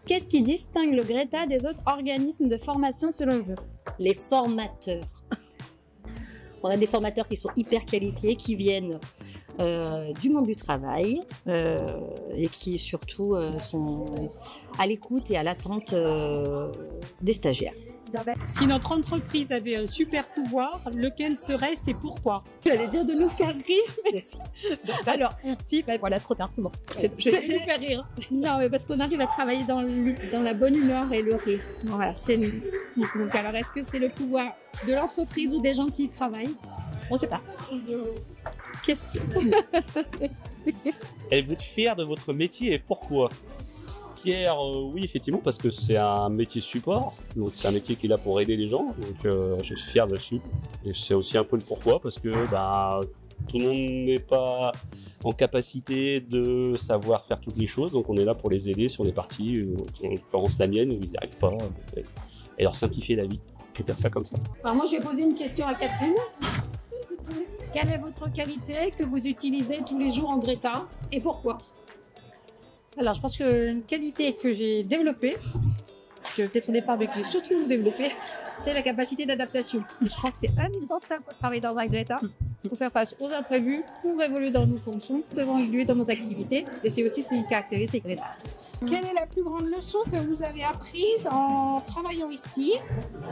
Qu'est-ce qui distingue le Greta des autres organismes de formation selon vous? Les formateurs. On a des formateurs qui sont hyper qualifiés, qui viennent du monde du travail et qui surtout sont à l'écoute et à l'attente des stagiaires. Si notre entreprise avait un super pouvoir, lequel serait-ce et pourquoi? J'allais dire de nous faire rire, mais Alors, si, ben voilà, trop tard, c'est bon. Je vais nous faire rire. non, mais parce qu'on arrive à travailler dans la bonne humeur et le rire. Voilà, c'est nous. Donc alors, est-ce que c'est le pouvoir de l'entreprise ou des gens qui y travaillent? On ne sait pas. Question. Êtes-vous fier de votre métier et pourquoi? Fier, oui, effectivement, parce que c'est un métier support, donc c'est un métier qui est là pour aider les gens, donc je suis fier là-dessus. Et c'est aussi un peu le pourquoi, parce que tout le monde n'est pas en capacité de savoir faire toutes les choses, donc on est là pour les aider sur des parties, en l'occurrence la mienne, où ils n'y arrivent pas, et leur simplifier la vie. Je vais dire ça comme ça. Alors moi, je vais poser une question à Catherine. Quelle est votre qualité que vous utilisez tous les jours en Greta et pourquoi? Alors, je pense qu'une qualité que j'ai développée, que peut-être au départ, mais que j'ai surtout développée, c'est la capacité d'adaptation. Et je crois que c'est indispensable pour travailler dans un Greta, pour faire face aux imprévus, pour évoluer dans nos fonctions, pour évoluer dans nos activités. Et c'est aussi ce qui caractérise les Greta. Quelle est la plus grande leçon que vous avez apprise en travaillant ici?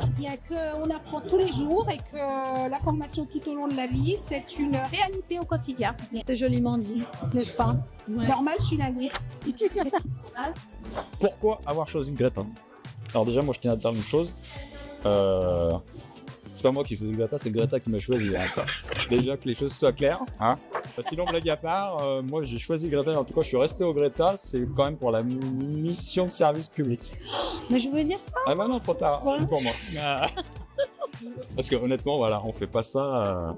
Eh bien, qu'on apprend tous les jours et que la formation tout au long de la vie, c'est une réalité au quotidien. C'est joliment dit, n'est-ce pas? Ouais. Normal, je suis linguiste. Pourquoi avoir choisi Greta? Alors déjà, moi je tiens à dire une chose. C'est pas moi qui choisis Greta, c'est Greta qui m'a choisi. Hein, ça. Déjà que les choses soient claires. Hein. Sinon, blague à part, moi j'ai choisi Greta, en tout cas je suis resté au Greta, c'est quand même pour la mission de service public. Mais je veux dire ça. Ah bah non, trop tard, c'est pour moi. Parce que honnêtement, voilà, on fait pas ça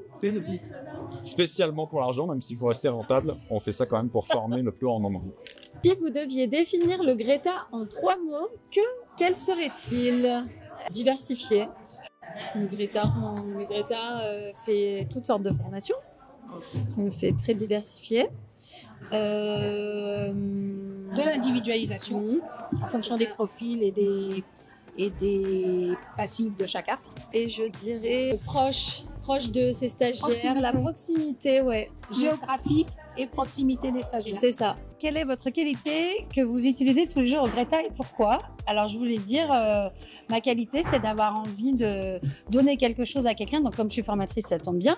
spécialement pour l'argent, même s'il faut rester rentable, on fait ça quand même pour former le plus grand nombre. Si vous deviez définir le Greta en 3 mots, quel serait-il? Diversifié. Le Greta fait toutes sortes de formations, donc c'est très diversifié. De l'individualisation en fonction des profils et des passifs de chacun. Et je dirais proche de ses stagiaires, la proximité, ouais. Géographique et proximité des stagiaires. C'est ça. Quelle est votre qualité que vous utilisez tous les jours au Greta et pourquoi? Alors je voulais dire, ma qualité c'est d'avoir envie de donner quelque chose à quelqu'un, donc comme je suis formatrice ça tombe bien.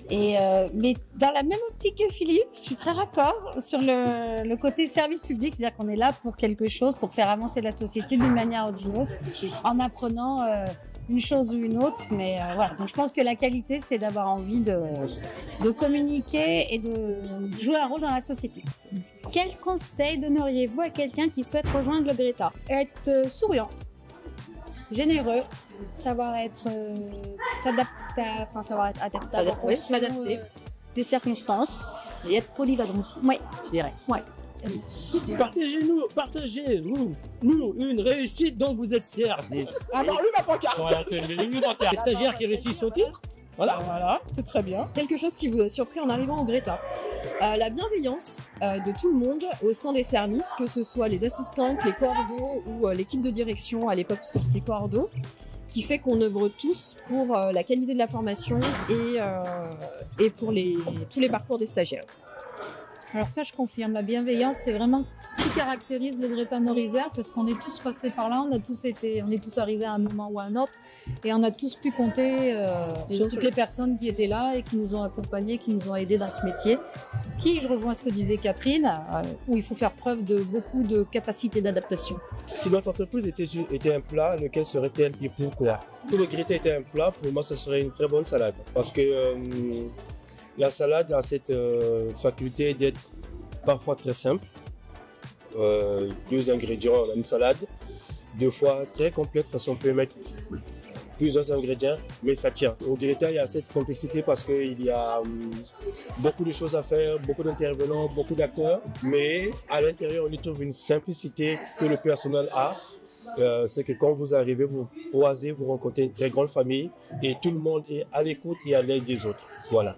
Et mais dans la même optique que Philippe, je suis très raccord sur le côté service public, c'est-à-dire qu'on est là pour quelque chose, pour faire avancer la société d'une manière ou d'une autre, en apprenant une chose ou une autre. Mais voilà, donc je pense que la qualité, c'est d'avoir envie de communiquer et de jouer un rôle dans la société. Quel conseil donneriez-vous à quelqu'un qui souhaite rejoindre le Greta? Être souriant, généreux, savoir être adaptable, Oui, s'adapter. des circonstances Et être polyvalent aussi, oui, je dirais. ouais. Partagez-nous une réussite dont vous êtes fiers. Alors, lui, ma pancarte. Voilà, c'est les stagiaires qui réussissent au titre. Voilà, c'est très bien. Quelque chose qui vous a surpris en arrivant au Greta. La bienveillance de tout le monde au sein des services, que ce soit les assistantes, les coordos ou l'équipe de direction à l'époque, parce que j'étais coordo, qui fait qu'on œuvre tous pour la qualité de la formation et pour tous les parcours des stagiaires. Alors ça, je confirme, la bienveillance, c'est vraiment ce qui caractérise le Greta Nord-Isère, parce qu'on est tous passés par là, on est tous arrivés à un moment ou à un autre, et on a tous pu compter sur toutes les personnes qui étaient là et qui nous ont accompagnés, qui nous ont aidés dans ce métier, je rejoins ce que disait Catherine, où il faut faire preuve de beaucoup de capacité d'adaptation. Si notre entreprise était un plat, lequel serait-elle et pourquoi? Si le Greta était un plat, pour moi, ce serait une très bonne salade, parce que la salade a cette faculté d'être parfois très simple. 2 ingrédients dans une salade. 2 fois très complexe parce qu'on peut mettre plusieurs ingrédients, mais ça tient. Au Greta, il y a cette complexité parce qu'il y a beaucoup de choses à faire, beaucoup d'intervenants, beaucoup d'acteurs. Mais à l'intérieur, on y trouve une simplicité que le personnel a. C'est que quand vous arrivez, vous croisez, vous rencontrez une très grande famille et tout le monde est à l'écoute et à l'aide des autres. Voilà.